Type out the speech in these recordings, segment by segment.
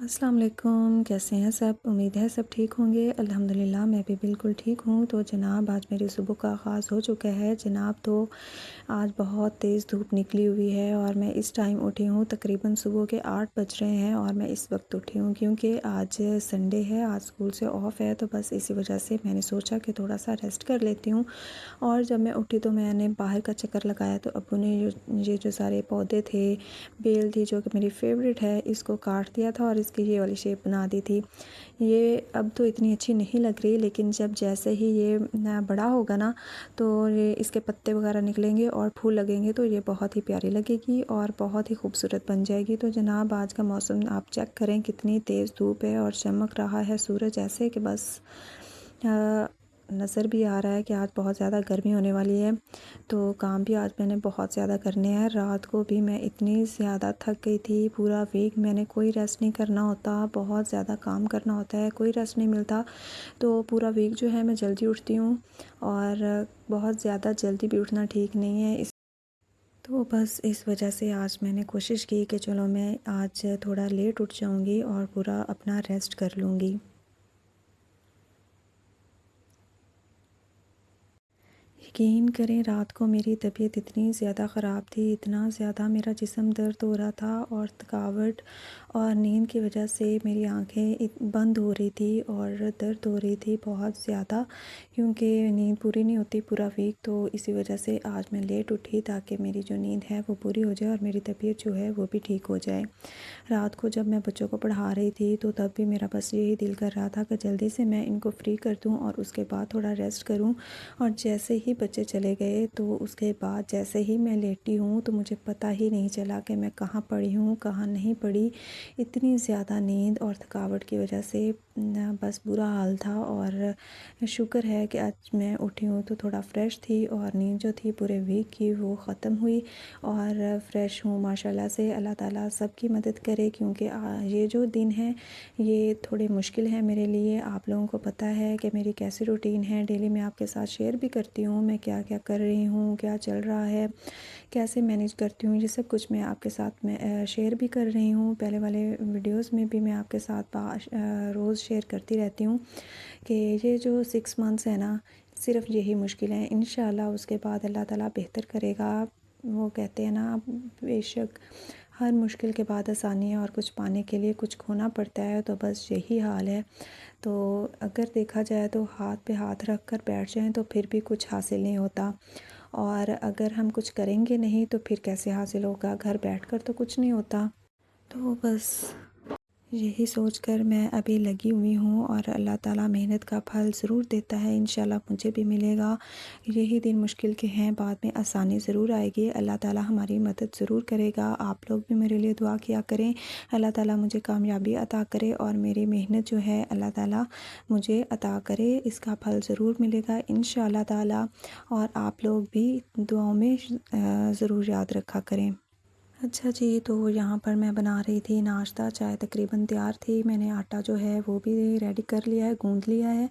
अस्सलाम वालेकुम, कैसे हैं सब? उम्मीद है सब ठीक होंगे। अल्हम्दुलिल्लाह मैं भी बिल्कुल ठीक हूँ। तो जनाब आज मेरी सुबह का आगाज़ हो चुका है। जनाब तो आज बहुत तेज़ धूप निकली हुई है और मैं इस टाइम उठी हूँ, तकरीबन सुबह के 8 बज रहे हैं और मैं इस वक्त उठी हूँ क्योंकि आज संडे है, आज स्कूल से ऑफ़ है। तो बस इसी वजह से मैंने सोचा कि थोड़ा सा रेस्ट कर लेती हूँ। और जब मैं उठी तो मैंने बाहर का चक्कर लगाया तो अब्बू ने ये जो सारे पौधे थे, बेल थी जो कि मेरी फ़ेवरेट है, इसको काट दिया था और इसकी ये वाली शेप बना दी थी। ये अब तो इतनी अच्छी नहीं लग रही, लेकिन जब जैसे ही ये बड़ा होगा ना, तो ये इसके पत्ते वगैरह निकलेंगे और फूल लगेंगे तो ये बहुत ही प्यारी लगेगी और बहुत ही खूबसूरत बन जाएगी। तो जनाब आज का मौसम आप चेक करें, कितनी तेज़ धूप है और चमक रहा है सूरज ऐसे कि बस नज़र भी आ रहा है कि आज बहुत ज़्यादा गर्मी होने वाली है। तो काम भी आज मैंने बहुत ज़्यादा करने हैं। रात को भी मैं इतनी ज़्यादा थक गई थी, पूरा वीक मैंने कोई रेस्ट नहीं करना होता, बहुत ज़्यादा काम करना होता है, कोई रेस्ट नहीं मिलता। तो पूरा वीक जो है मैं जल्दी उठती हूँ और बहुत ज़्यादा जल्दी भी उठना ठीक नहीं है। इस तो बस इस वजह से आज मैंने कोशिश की कि चलो मैं आज थोड़ा लेट उठ जाऊँगी और पूरा अपना रेस्ट कर लूँगी। यकीन करें, रात को मेरी तबीयत इतनी ज़्यादा ख़राब थी, इतना ज़्यादा मेरा जिस्म दर्द हो रहा था और थकावट और नींद की वजह से मेरी आँखें बंद हो रही थी और दर्द हो रही थी बहुत ज़्यादा, क्योंकि नींद पूरी नहीं होती पूरा वीक। तो इसी वजह से आज मैं लेट उठी ताकि मेरी जो नींद है वो पूरी हो जाए और मेरी तबीयत जो है वो भी ठीक हो जाए। रात को जब मैं बच्चों को पढ़ा रही थी तो तब भी मेरा बस यही दिल कर रहा था कि जल्दी से मैं इनको फ्री कर दूँ और उसके बाद थोड़ा रेस्ट करूँ। और जैसे ही बच्चे चले गए तो उसके बाद जैसे ही मैं लेटी हूँ तो मुझे पता ही नहीं चला कि मैं कहाँ पड़ी हूँ, कहाँ नहीं पड़ी। इतनी ज़्यादा नींद और थकावट की वजह से बस बुरा हाल था। और शुक्र है कि आज मैं उठी हूँ तो थोड़ा फ़्रेश थी और नींद जो थी पूरे वीक की वो ख़त्म हुई और फ़्रेश हूँ माशाल्लाह से। अल्लाह ताला सबकी मदद करे, क्योंकि ये जो दिन है ये थोड़े मुश्किल है मेरे लिए। आप लोगों को पता है कि मेरी कैसी रूटीन है, डेली मैं आपके साथ शेयर भी करती हूँ मैं क्या क्या कर रही हूँ, क्या चल रहा है, कैसे मैनेज करती हूँ, ये सब कुछ मैं आपके साथ में शेयर भी कर रही हूँ। पहले वाले वीडियोस में भी मैं आपके साथ रोज़ शेयर करती रहती हूँ कि ये जो 6 मंथ्स है ना, सिर्फ़ यही मुश्किल है। इंशाल्लाह उसके बाद अल्लाह ताला बेहतर करेगा। वो कहते हैं ना, बेशक हर मुश्किल के बाद आसानी है और कुछ पाने के लिए कुछ खोना पड़ता है, तो बस यही हाल है। तो अगर देखा जाए तो हाथ पे हाथ रख कर बैठ जाएं तो फिर भी कुछ हासिल नहीं होता, और अगर हम कुछ करेंगे नहीं तो फिर कैसे हासिल होगा, घर बैठकर तो कुछ नहीं होता। तो बस यही सोचकर मैं अभी लगी हुई हूँ और अल्लाह ताला मेहनत का फल ज़रूर देता है, इंशाल्लाह मुझे भी मिलेगा। यही दिन मुश्किल के हैं, बाद में आसानी ज़रूर आएगी। अल्लाह ताला हमारी मदद ज़रूर करेगा। आप लोग भी मेरे लिए दुआ किया करें, अल्लाह ताला मुझे कामयाबी अता करे और मेरी मेहनत जो है अल्लाह ताला मुझे अता करे, इसका फल ज़रूर मिलेगा इंशाल्लाह ताला। और आप लोग भी दुआओं में ज़रूर याद रखा करें। अच्छा जी, तो यहाँ पर मैं बना रही थी नाश्ता, चाय तकरीबन तैयार थी। मैंने आटा जो है वो भी रेडी कर लिया है, गूँध लिया है।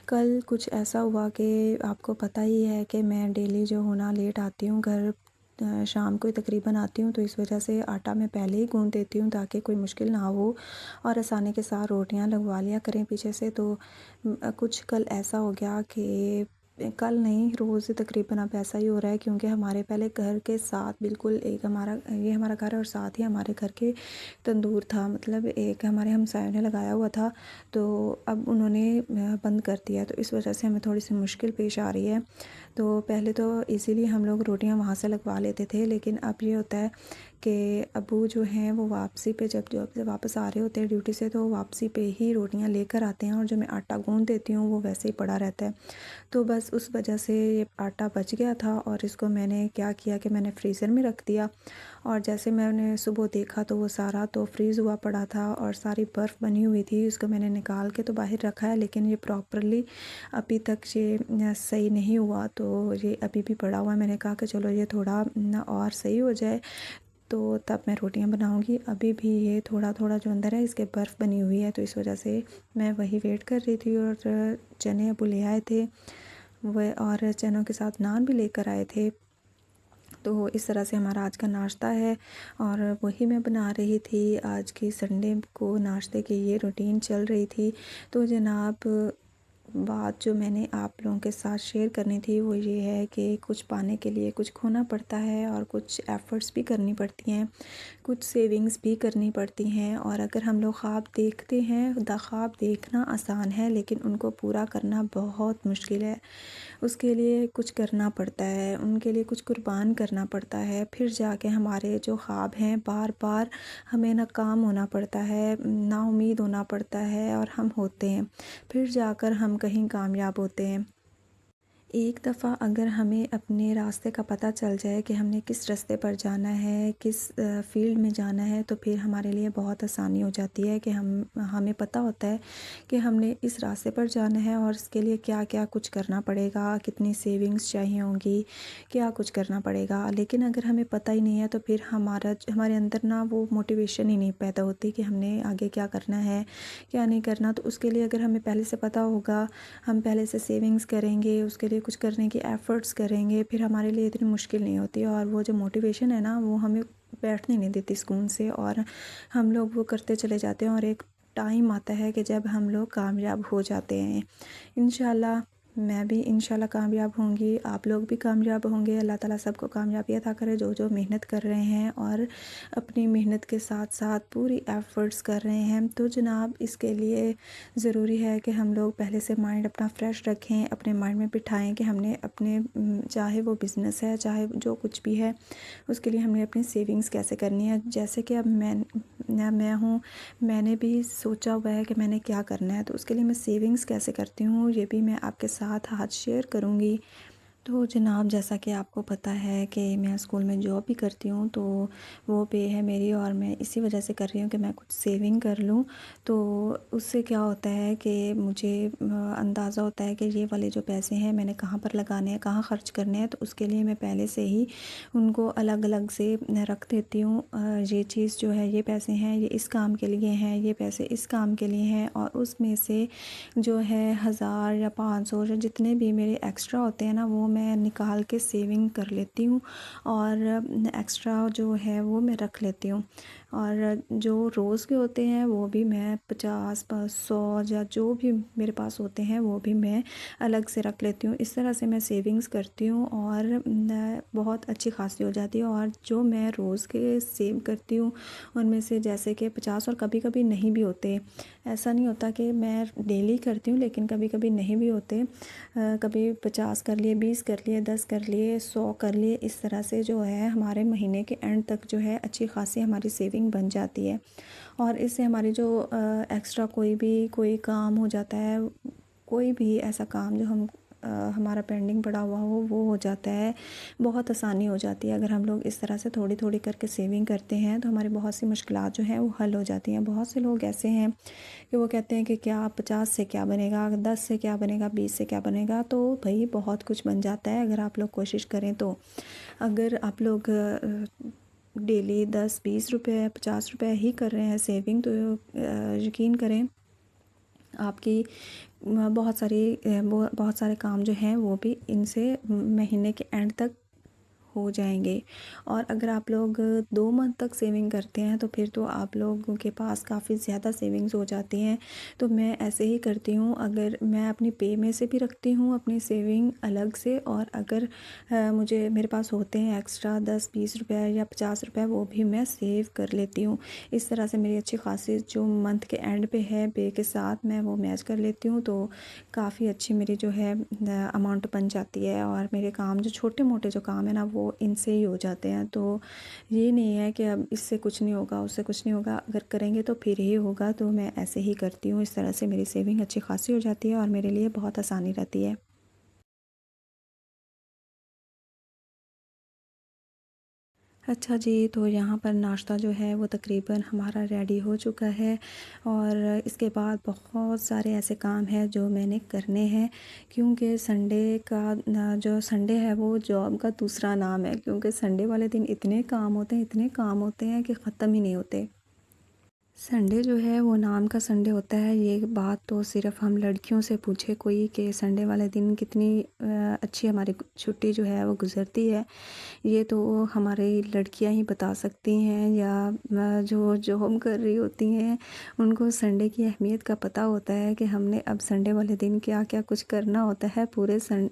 कल कुछ ऐसा हुआ कि आपको पता ही है कि मैं डेली जो हूँ ना लेट आती हूँ घर, शाम को ही तकरीबन आती हूँ, तो इस वजह से आटा मैं पहले ही गूँध देती हूँ ताकि कोई मुश्किल ना हो और आसानी के साथ रोटियाँ लगवा लिया करें पीछे से। तो कुछ कल ऐसा हो गया कि कल नहीं, रोज़ तकरीबन अब ऐसा ही हो रहा है, क्योंकि हमारे पहले घर के साथ बिल्कुल एक ये हमारा घर है और साथ ही हमारे घर के तंदूर था, मतलब एक हमारे हमसायों ने लगाया हुआ था, तो अब उन्होंने बंद कर दिया। तो इस वजह से हमें थोड़ी सी मुश्किल पेश आ रही है। तो पहले तो इजीली हम लोग रोटियां वहाँ से लगवा लेते थे, लेकिन अब ये होता है कि अबू जो हैं वो वापसी पे जब जब से वापस आ रहे होते हैं ड्यूटी से, तो वापसी पे ही रोटियां लेकर आते हैं और जो मैं आटा गूँध देती हूँ वो वैसे ही पड़ा रहता है। तो बस उस वजह से ये आटा बच गया था और इसको मैंने क्या किया कि मैंने फ्रीज़र में रख दिया। और जैसे मैंने सुबह देखा तो वो सारा तो फ्रीज़ हुआ पड़ा था और सारी बर्फ़ बनी हुई थी। उसको मैंने निकाल के तो बाहर रखा है, लेकिन ये प्रॉपरली अभी तक ये सही नहीं हुआ, तो ये अभी भी पड़ा हुआ है। मैंने कहा कि चलो ये थोड़ा ना और सही हो जाए तो तब मैं रोटियां बनाऊंगी। अभी भी ये थोड़ा थोड़ा जो अंदर है इसके बर्फ़ बनी हुई है, तो इस वजह से मैं वही वेट कर रही थी। और चने अबू ले आए थे वह, और चनों के साथ नान भी लेकर आए थे। तो इस तरह से हमारा आज का नाश्ता है और वही मैं बना रही थी। आज की संडे को नाश्ते की ये रूटीन चल रही थी। तो जनाब, बात जो मैंने आप लोगों के साथ शेयर करनी थी वो ये है कि कुछ पाने के लिए कुछ खोना पड़ता है और कुछ एफ़र्ट्स भी करनी पड़ती हैं, कुछ सेविंग्स भी करनी पड़ती हैं। और अगर हम लोग ख्वाब देखते हैं, ख्वाब देखना आसान है लेकिन उनको पूरा करना बहुत मुश्किल है। उसके लिए कुछ करना पड़ता है, उनके लिए कुछ कुर्बान करना पड़ता है, फिर जाके हमारे जो ख्वाब हैं बार-बार हमें नाकाम होना पड़ता है, नाउम्मीद होना पड़ता है और हम होते हैं। फिर जाकर हम कहीं कामयाब होते हैं। एक दफ़ा अगर हमें अपने रास्ते का पता चल जाए कि हमने किस रास्ते पर जाना है, किस फ़ील्ड में जाना है, तो फिर हमारे लिए बहुत आसानी हो जाती है कि हमें पता होता है कि हमने इस रास्ते पर जाना है और इसके लिए क्या-क्या कुछ करना पड़ेगा, कितनी सेविंग्स चाहिए होंगी, क्या कुछ करना पड़ेगा। लेकिन अगर हमें पता ही नहीं है तो फिर हमारे अंदर ना वो मोटिवेशन ही नहीं पैदा होती कि हमने आगे क्या करना है, क्या नहीं करना। तो उसके लिए अगर हमें पहले से पता होगा, हम पहले से सेविंग्स करेंगे, उसके लिए कुछ करने की एफ़र्ट्स करेंगे, फिर हमारे लिए इतनी मुश्किल नहीं होती। और वो जो मोटिवेशन है ना, वो हमें बैठने नहीं देती सुकून से और हम लोग वो करते चले जाते हैं और एक टाइम आता है कि जब हम लोग कामयाब हो जाते हैं। इंशाल्लाह मैं भी इंशाल्लाह कामयाब होंगी, आप लोग भी कामयाब होंगे। अल्लाह ताला सबको कामयाबी अता करे जो मेहनत कर रहे हैं और अपनी मेहनत के साथ-साथ पूरी एफ़र्ट्स कर रहे हैं। तो जनाब, इसके लिए ज़रूरी है कि हम लोग पहले से माइंड अपना फ़्रेश रखें, अपने माइंड में बिठाएँ कि हमने अपने चाहे वो बिज़नेस है, चाहे जो कुछ भी है, उसके लिए हमने अपनी सेविंग्स कैसे करनी है। जैसे कि अब मैं हूँ, मैंने भी सोचा हुआ है कि मैंने क्या करना है, तो उसके लिए मैं सेविंग्स कैसे करती हूँ, ये भी मैं आपके साथ आज शेयर करूँगी। तो जनाब, जैसा कि आपको पता है कि मैं स्कूल में जॉब भी करती हूँ, तो वो पे है मेरी और मैं इसी वजह से कर रही हूँ कि मैं कुछ सेविंग कर लूँ। तो उससे क्या होता है कि मुझे अंदाज़ा होता है कि ये वाले जो पैसे हैं मैंने कहाँ पर लगाने हैं, कहाँ ख़र्च करने हैं। तो उसके लिए मैं पहले से ही उनको अलग-अलग से रख देती हूँ। ये चीज़ जो है, ये पैसे हैं, ये इस काम के लिए हैं, ये पैसे इस काम के लिए हैं। और उसमें से जो है 1000 या 500 या जितने भी मेरे एक्स्ट्रा होते हैं ना, वो मैं निकाल के सेविंग कर लेती हूँ और एक्स्ट्रा जो है वो मैं रख लेती हूँ। और जो रोज़ के होते हैं वो भी मैं 50 100 या जो भी मेरे पास होते हैं वो भी मैं अलग से रख लेती हूँ। इस तरह से मैं सेविंग्स करती हूँ और बहुत अच्छी खासी हो जाती है। और जो मैं रोज़ के सेव करती हूँ उनमें से जैसे कि 50 और कभी-कभी नहीं भी होते, ऐसा नहीं होता कि मैं डेली करती हूँ, लेकिन कभी-कभी नहीं भी होते। कभी 50 कर लिए, 20 कर लिए, 10 कर लिए, 100 कर लिए। इस तरह से जो है हमारे महीने के एंड तक जो है अच्छी खासी हमारी सेविंग बन जाती है। और इससे हमारी जो एक्स्ट्रा कोई काम हो जाता है, कोई भी ऐसा काम जो हमारा पेंडिंग पड़ा हुआ हो, वो हो जाता है। बहुत आसानी हो जाती है अगर हम लोग इस तरह से थोड़ी-थोड़ी करके सेविंग करते हैं, तो हमारी बहुत सी मुश्किलात जो हैं वो हल हो जाती हैं। बहुत से लोग ऐसे हैं कि वो कहते हैं कि क्या 50 से क्या बनेगा, 10 से क्या बनेगा, 20 से क्या बनेगा। तो भई बहुत कुछ बन जाता है अगर आप लोग कोशिश करें तो। अगर आप लोग डेली 10-20 रुपए, 50 रुपए ही कर रहे हैं सेविंग, तो यकीन करें आपकी बहुत सारे काम जो हैं वो भी इनसे महीने के एंड तक हो जाएंगे। और अगर आप लोग 2 मंथ तक सेविंग करते हैं तो फिर तो आप लोगों के पास काफ़ी ज़्यादा सेविंग्स हो जाती हैं। तो मैं ऐसे ही करती हूँ, अगर मैं अपनी पे में से भी रखती हूँ अपनी सेविंग अलग से, और अगर मेरे पास होते हैं एक्स्ट्रा 10-20 रुपए या 50 रुपए, वो भी मैं सेव कर लेती हूँ। इस तरह से मेरी अच्छी खासी जो मंथ के एंड पे है पे के साथ मैं वो मैच कर लेती हूँ, तो काफ़ी अच्छी मेरी जो है अमाउंट बन जाती है। और मेरे काम जो छोटे-मोटे जो काम है ना, वो इनसे ही हो जाते हैं। तो ये नहीं है कि अब इससे कुछ नहीं होगा, उससे कुछ नहीं होगा, अगर करेंगे तो फिर ही होगा। तो मैं ऐसे ही करती हूँ। इस तरह से मेरी सेविंग अच्छी खासी हो जाती है और मेरे लिए बहुत आसानी रहती है। अच्छा जी, तो यहाँ पर नाश्ता जो है वो तकरीबन हमारा रेडी हो चुका है और इसके बाद बहुत सारे ऐसे काम हैं जो मैंने करने हैं, क्योंकि जो संडे है वो जॉब का दूसरा नाम है, क्योंकि संडे वाले दिन इतने काम होते हैं कि ख़त्म ही नहीं होते। संडे जो है वो नाम का संडे होता है, ये बात तो सिर्फ़ हम लड़कियों से पूछे कोई कि संडे वाले दिन कितनी अच्छी हमारी छुट्टी जो है वो गुज़रती है। ये तो हमारी लड़कियां ही बता सकती हैं, या जो जॉब कर रही होती हैं उनको संडे की अहमियत का पता होता है कि हमने अब संडे वाले दिन क्या-क्या कुछ करना होता है।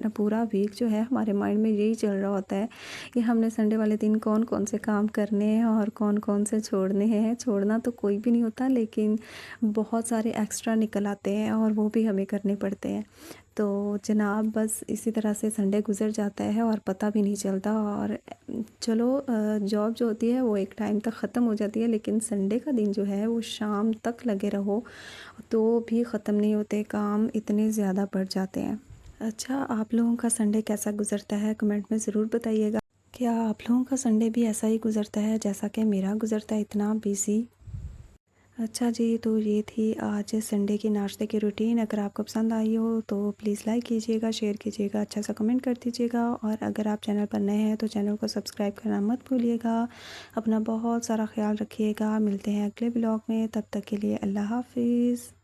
पूरा वीक जो है हमारे माइंड में यही चल रहा होता है कि हमने संडे वाले दिन कौन-कौन से काम करने हैं और कौन-कौन से छोड़ने हैं। छोड़ना तो कोई भी नहीं होता, लेकिन बहुत सारे एक्स्ट्रा निकल आते हैं और वो भी हमें करने पड़ते हैं। तो जनाब बस इसी तरह से संडे गुज़र जाता है और पता भी नहीं चलता। और चलो जॉब जो होती है वो एक टाइम तक ख़त्म हो जाती है, लेकिन संडे का दिन जो है वो शाम तक लगे रहो तो भी ख़त्म नहीं होते, काम इतने ज़्यादा बढ़ जाते हैं। अच्छा, आप लोगों का संडे कैसा गुज़रता है कमेंट में ज़रूर बताइएगा। क्या आप लोगों का संडे भी ऐसा ही गुज़रता है जैसा कि मेरा गुज़रता है, इतना बिज़ी? अच्छा जी, तो ये थी आज संडे की नाश्ते की रूटीन। अगर आपको पसंद आई हो तो प्लीज़ लाइक कीजिएगा, शेयर कीजिएगा, अच्छा सा कमेंट कर दीजिएगा, और अगर आप चैनल पर नए हैं तो चैनल को सब्सक्राइब करना मत भूलिएगा। अपना बहुत सारा ख्याल रखिएगा। मिलते हैं अगले ब्लॉग में, तब तक के लिए अल्लाह हाफ़िज़।